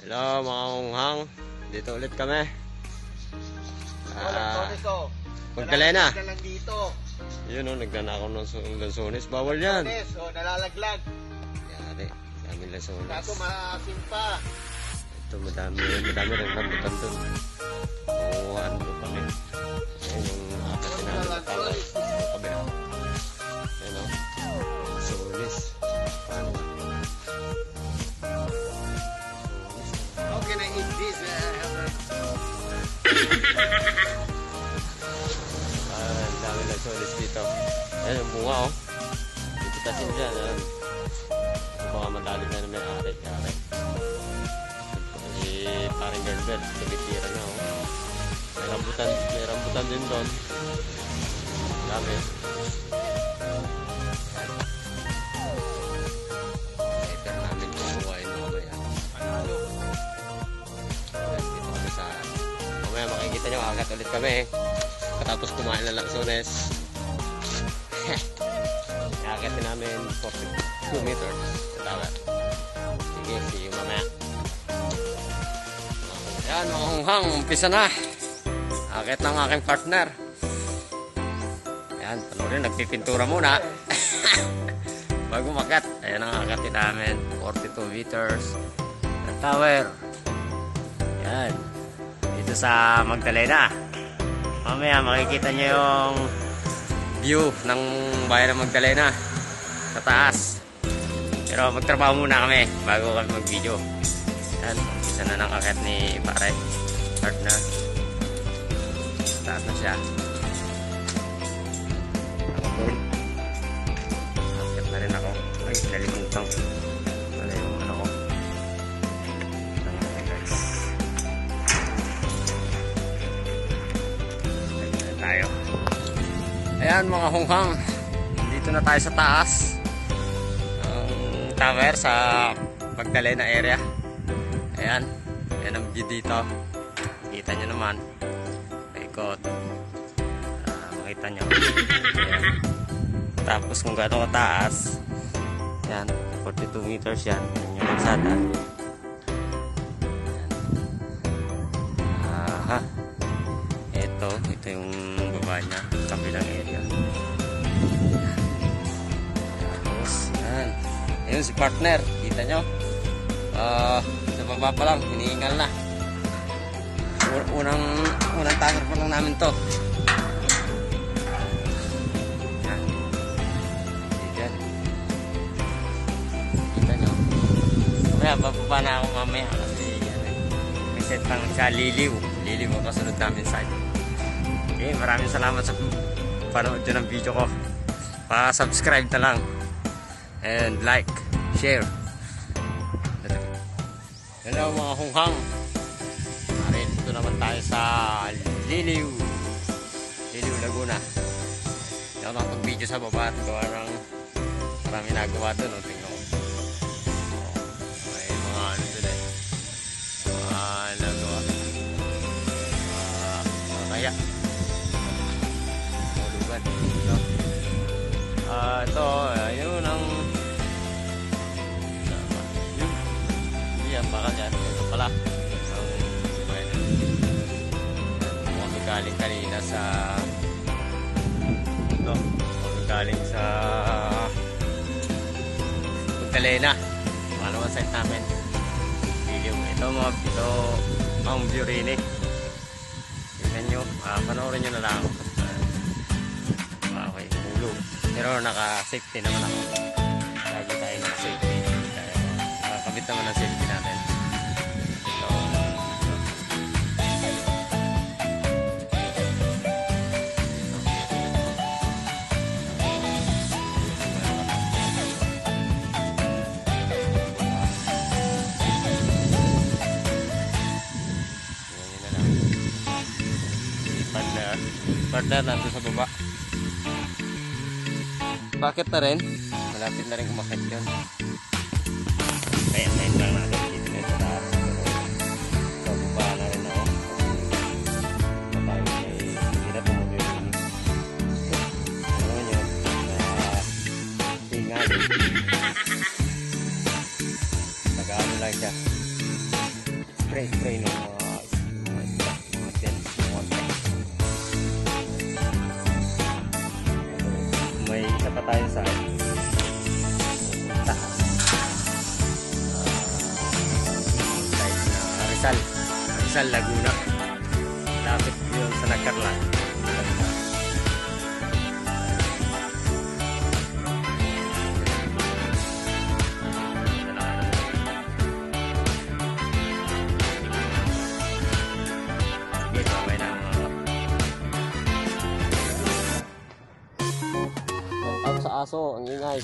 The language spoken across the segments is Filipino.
Hello mga unghang, dito ulit kami. Magdalena. Yun o, nagdana ako ng lansones. Bawal yan. Nalalaglag. Yari, daming lansones. Kaso maasim pa. Ito, madami rin rambutan dun. Makuhaan ko kami. Ayan yung apat na natawag. Kabila. Ayan o, lansones. Paano? How can I eat this? Ang dami lansones dito. Ayan yung bunga o. Dito tasin dyan. Ayan. Baka madali na may ari. Parang Gerber, tumitira na o. May rambutan din doon. Dami. Ito namin kukuhain mo mamaya. Dito kami sa... Mamaya makikita nyo, agat ulit kami. Katapos kumain ng lansones. Agatin namin 42 meters sa dagat. Sige, see you mamaya. Yan mga hunghang, umpisa na. Akit ng aking partner. Yan, panoorin, nagpipintura muna. Bago makat. Ayan ang akatin namin, 42 meters na tower. Yan, dito sa Magdalena. Mamaya makikita nyo yung view ng bayan ng Magdalena sa taas. Pero magtrabaho muna kami bago kami mag-video. Yan, isa na ng akit ni pare partner. Taas na siya. Akit na rin ako. Ay, nalimutan. Wala yung ano ko. Guys. Ayan na tayo. Ayan mga hunghang. Dito na tayo sa taas. Ang tower sa Magdalena area. Ayan. Ayan ang view dito. Kita nyo naman. Paikot. Makita nyo. Ayan. Tapos kung gaano kataas. Ayan. 42 meters yan. Ayan yung kalsada. Aha. Ito yung baba niya. Kabilang area. Tapos, ayan. Ayan si partner. Kita nyo. Sa baba pa lang, hinihingal na. Unang tower pa lang namin to. Yan. Yan. Kita nyo. Mamaya, bababa na ako mamaya kasi yan, may set lang sa Liliw. Liliw ang kasunod namin side. Okay, maraming salamat sa panood nyo ng video ko. Pa-subscribe na lang. And like, share. Hello mga hunghang. Dito naman tayo sa Liliw Laguna. Hindi ako nakapag-video sa baba at gawa ng marami nagawa doon. Tingnan ko. May mga ano doon eh. Mga nagawa. Kaya. Lugan. Ito, yun ang bakal yan. Ito pala ang galing kanina sa ito galing sa Magdalena. Pangalawang site namin. Ito ang view rin eh. Tingnan nyo, panoorin nyo na lang. Okay, hulog. Pero naka-safety naman ako. Lagi tayo naka-safety. Nakakabit naman ang safety natin. Partner nandun sa baba. Bakit na rin? Malapit na rin umakit yun. Kaya nahin lang natin dito na sa taas. Sa baba na rin ako. Patay ay hirap mo yun. Ano nyo? Tingali. Nag-ano lang siya. spray ng mga tents, mga tents. May isa pa tayo sa taas. Site na Rizal, Laguna. Lapit yun sa Nagkarlan. Out sa aso, ang ingay.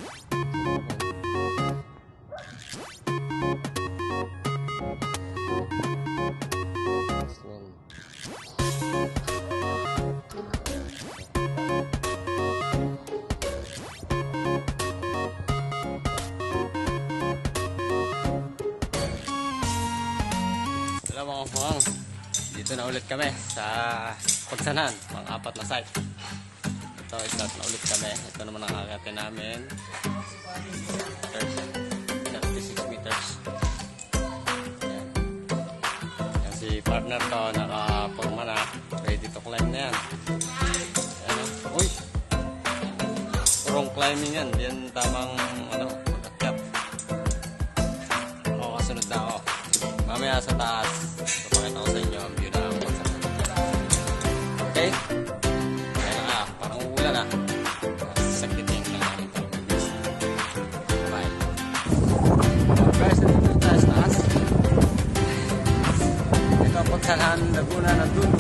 Hello mga kuwang, dito na ulit kami sa Pagsanan, pang-apat na site. Ito, start na ulit kami. Ito naman ang akatin namin. 36 meters. Ayan. Yan si partner to, naka-forma na. Ready to climb na yan. Ayan. Uy! Purong climbing yan. Yan tamang pag-akyat. O, kasunod na ako. Mamaya sa taas, papakita ko sa inyo ang view na ang Pagsanan. Okay? Kaya na parang uulan na. Sakitin lang namin ito. Bye. Guys, nandito tayo sa taas. Ito ang Pagsanan, Laguna, nandun.